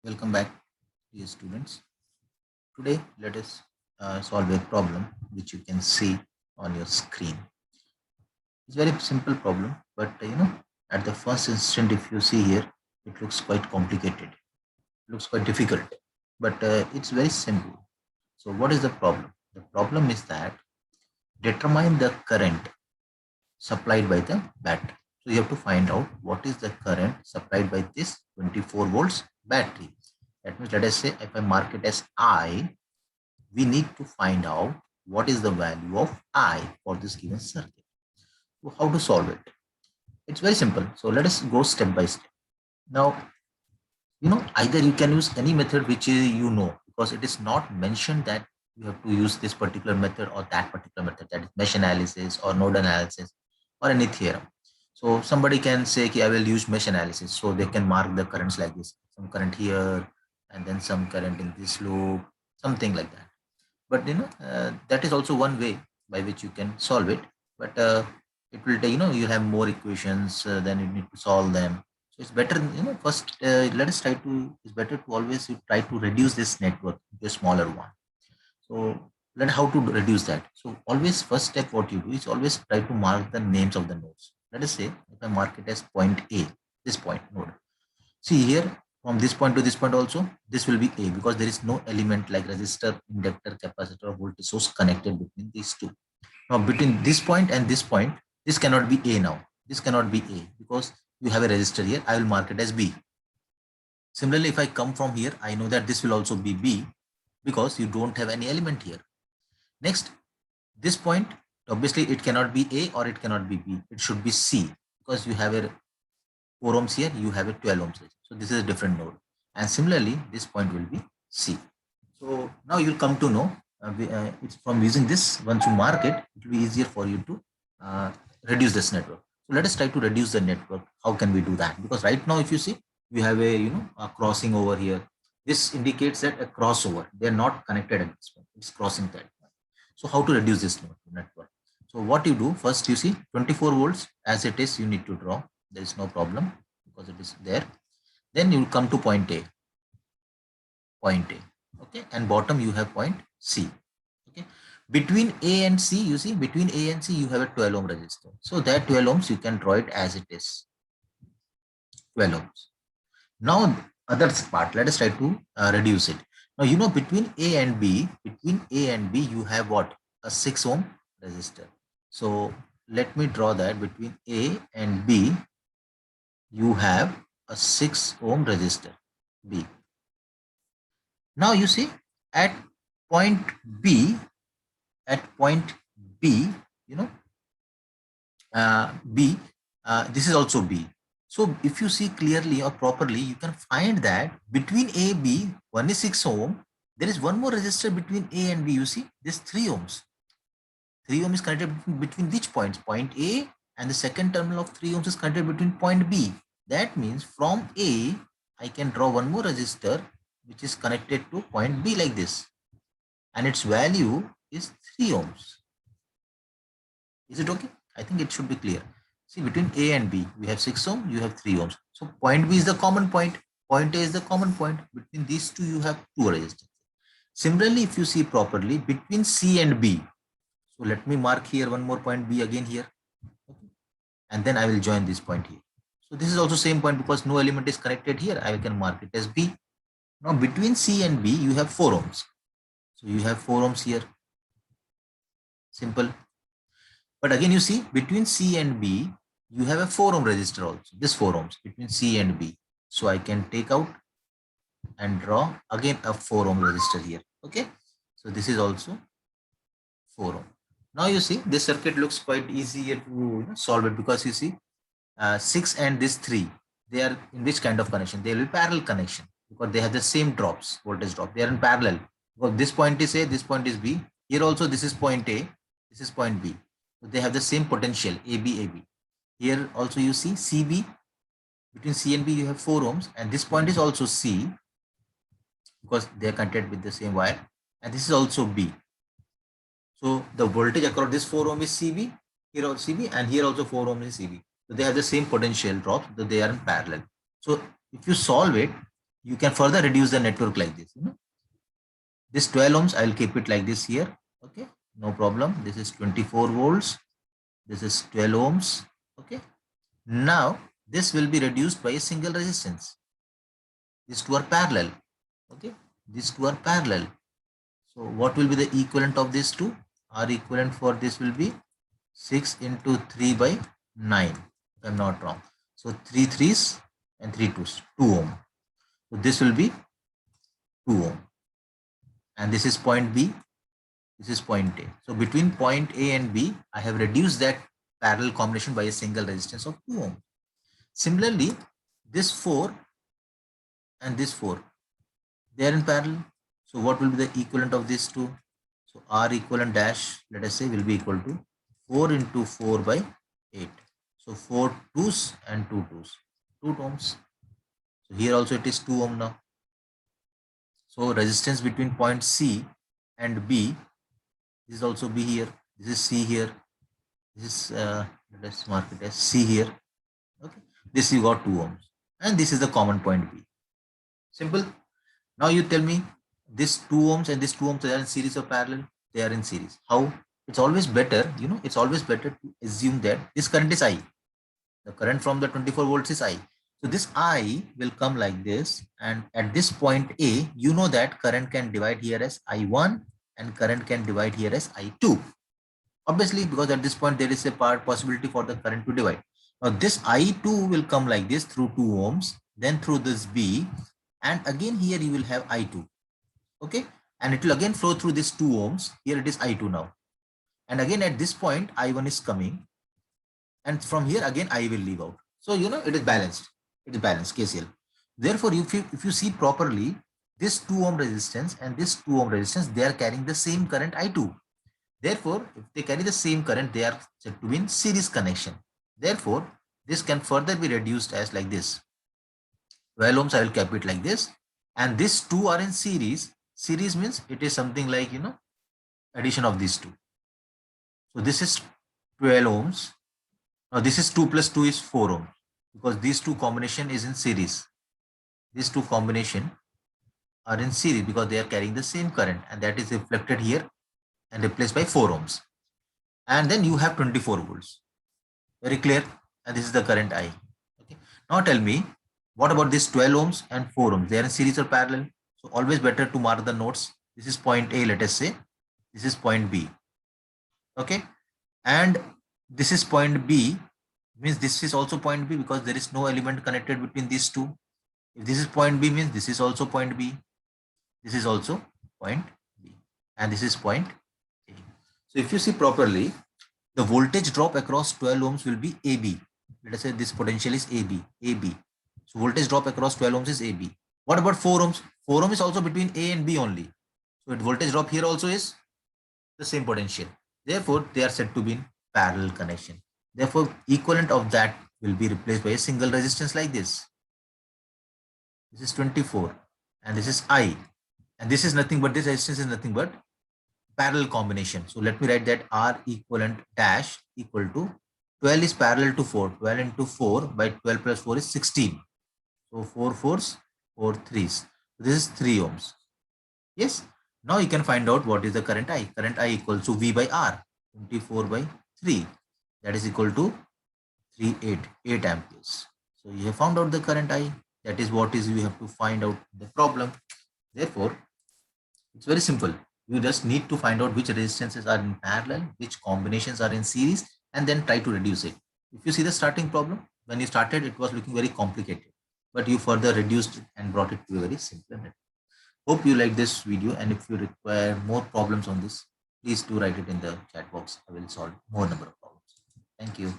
Welcome back, dear students. Today, let us solve a problem which you can see on your screen. It's a very simple problem, but at the first instant, if you see here, it looks quite complicated. It looks quite difficult, but it's very simple. So, what is the problem? The problem is that determine the current supplied by the battery. So, you have to find out what is the current supplied by this 24 volts battery. That means, let us say if I mark it as I, we need to find out what is the value of I for this given circuit. So how to solve it? It's very simple. So let us go step by step. Now, either you can use any method which because it is not mentioned that you have to use this particular method or that particular method, that is mesh analysis or node analysis or any theorem. So somebody can say, okay, I will use mesh analysis. So they can mark the currents like this, some current here, and then some current in this loop, something like that. But that is also one way by which you can solve it, but it will take, you have more equations, then you need to solve them. So it's better, first let us try to, it's better to always you try to reduce this network to a smaller one. So let how to reduce that. So always first step what you do is always try to mark the names of the nodes. Let us say if I mark it as point A, this point node. See here, from this point to this point also, this will be A because there is no element like resistor, inductor, capacitor, or voltage source connected between these two. Now between this point and this point, this cannot be A now. This cannot be A because you have a resistor here. I will mark it as B. Similarly, if I come from here, I know that this will also be B because you don't have any element here. Next, this point, obviously it cannot be A or it cannot be B. It should be C because you have a 4 ohms here, you have a 12 ohms. So this is a different node. And similarly, this point will be C. So now you'll come to know, it's from using this, once you mark it, it will be easier for you to reduce this network. So let us try to reduce the network. How can we do that? Because right now, if you see, we have a crossing over here. This indicates that a crossover. They are not connected at this point. It's crossing that point. So how to reduce this network? So what you do, first you see 24 volts as it is, you need to draw. There is no problem because it is there. Then you will come to point A. Point A. Okay. And bottom you have point C. Okay. Between A and C, you see, between A and C, you have a 12 ohm resistor. So that 12 ohms, you can draw it as it is. 12 ohms. Now, other part, let us try to reduce it. Now, between A and B, you have what? A 6 ohm resistor. So let me draw that between A and B, you have a 6 ohm resistor B. Now you see at point B, B, this is also B. So if you see clearly or properly, you can find that between A, B, one is 6 ohm. There is one more resistor between A and B. You see this 3 ohms. 3 ohm is connected between which points? Point A, and the second terminal of 3 ohms is connected between point B. That means from A, I can draw one more resistor which is connected to point B like this. And its value is 3 ohms. Is it okay? I think it should be clear. See, between A and B, we have 6 ohm, you have 3 ohms. So point B is the common point. Point A is the common point. Between these two, you have 2 resistors. Similarly, if you see properly, between C and B, so let me mark here one more point B again here. Okay. And then I will join this point here. So this is also same point because no element is connected here. I can mark it as B. Now between C and B, you have 4 ohms. So you have 4 ohms here. Simple. But again, you see, between C and B, you have a 4 ohm resistor also. This 4 ohms between C and B. So I can take out and draw again a 4 ohm resistor here. Okay. So this is also 4 ohm. Now you see, this circuit looks quite easier to solve it because you see, 6 and this 3, they are in which kind of connection? They will be parallel connection because they have the same drops, voltage drop. They are in parallel. Because this point is A, this point is B. Here also this is point A, this is point B. So they have the same potential, AB, AB. Here also you see CB, between C and B you have 4 ohms, and this point is also C because they are connected with the same wire, and this is also B. So the voltage across this 4 ohm is CB, here also CB, and here also 4 ohm is CB. So they have the same potential drops, that they are in parallel. So if you solve it, you can further reduce the network like this. This 12 ohms, I will keep it like this here. Okay, no problem. This is 24 volts. This is 12 ohms. Okay. Now this will be reduced by a single resistance. These two are parallel. Okay. These two are parallel. So what will be the equivalent of these two? R equivalent for this will be 6 into 3 by 9. If I'm not wrong. So 3 threes and 3 twos, 2 ohm. So this will be 2 ohm. And this is point B. This is point A. So between point A and B, I have reduced that parallel combination by a single resistance of 2 ohm. Similarly, this 4 and this 4, they are in parallel. So what will be the equivalent of these two? So R equivalent dash, let us say, will be equal to 4 into 4 by 8. So 4 twos and 2 twos, 2 ohms. So here also it is 2 ohm now. So resistance between point C and B, this is also B here. This is C here. This is, let's mark it as C here. Okay. This you got 2 ohms. And this is the common point B. Simple. Now you tell me this 2 ohms and this 2 ohms, they are in series or parallel? They are in series. How? It's always better, it's always better to assume that this current is I. The current from the 24 volts is I. So this I will come like this, and at this point A, you know that current can divide here as I1 and current can divide here as I2. Obviously, because at this point there is a possibility for the current to divide. Now this I2 will come like this through 2 ohms, then through this B, and again here you will have I2. Okay, and it will again flow through this 2 ohms. Here it is I2 now. And again at this point I1 is coming, and from here again I will leave out. So it is balanced. It is balanced KCL. Therefore, if you see properly, this 2 ohm resistance and this 2 ohm resistance, they are carrying the same current I2. Therefore, if they carry the same current, they are said to be in series connection. Therefore, this can further be reduced as like this. 12 ohms, I will keep it like this. And these two are in series. Series means it is something like, addition of these two. So this is 12 ohms. Now this is 2 plus 2 is 4 ohms, because these two combination is in series. These two combination are in series because they are carrying the same current, and that is reflected here and replaced by 4 ohms. And then you have 24 volts. Very clear. And this is the current I. Okay. Now tell me, what about this 12 ohms and 4 ohms? They are in series or parallel? So always better to mark the nodes. This is point A, let us say. This is point B. Okay. And this is point B, means this is also point B because there is no element connected between these two. If this is point B, means this is also point B. This is also point B. And this is point A. So if you see properly, the voltage drop across 12 ohms will be AB. Let us say this potential is AB. AB. So voltage drop across 12 ohms is AB. What about 4 ohms? 4 ohms is also between A and B only. So voltage drop here also is the same potential. Therefore, they are said to be in parallel connection. Therefore, equivalent of that will be replaced by a single resistance like this. This is 24 and this is I. And this is nothing but, this resistance is nothing but parallel combination. So let me write that R equivalent dash equal to 12 is parallel to 4. 12 into 4 by 12 plus 4 is 16. So 4 fours, 4 threes. So this is 3 ohms. Yes. Now you can find out what is the current I. Current I equals to V by R, 24 by 3. That is equal to 8 amperes. So you have found out the current I. That is what is you have to find out the problem. Therefore, it's very simple. You just need to find out which resistances are in parallel, which combinations are in series, and then try to reduce it. If you see the starting problem, when you started, it was looking very complicated, but you further reduced it and brought it to a very simple method. Hope you like this video, and if you require more problems on this, please do write it in the chat box. I will solve more number of problems. Thank you.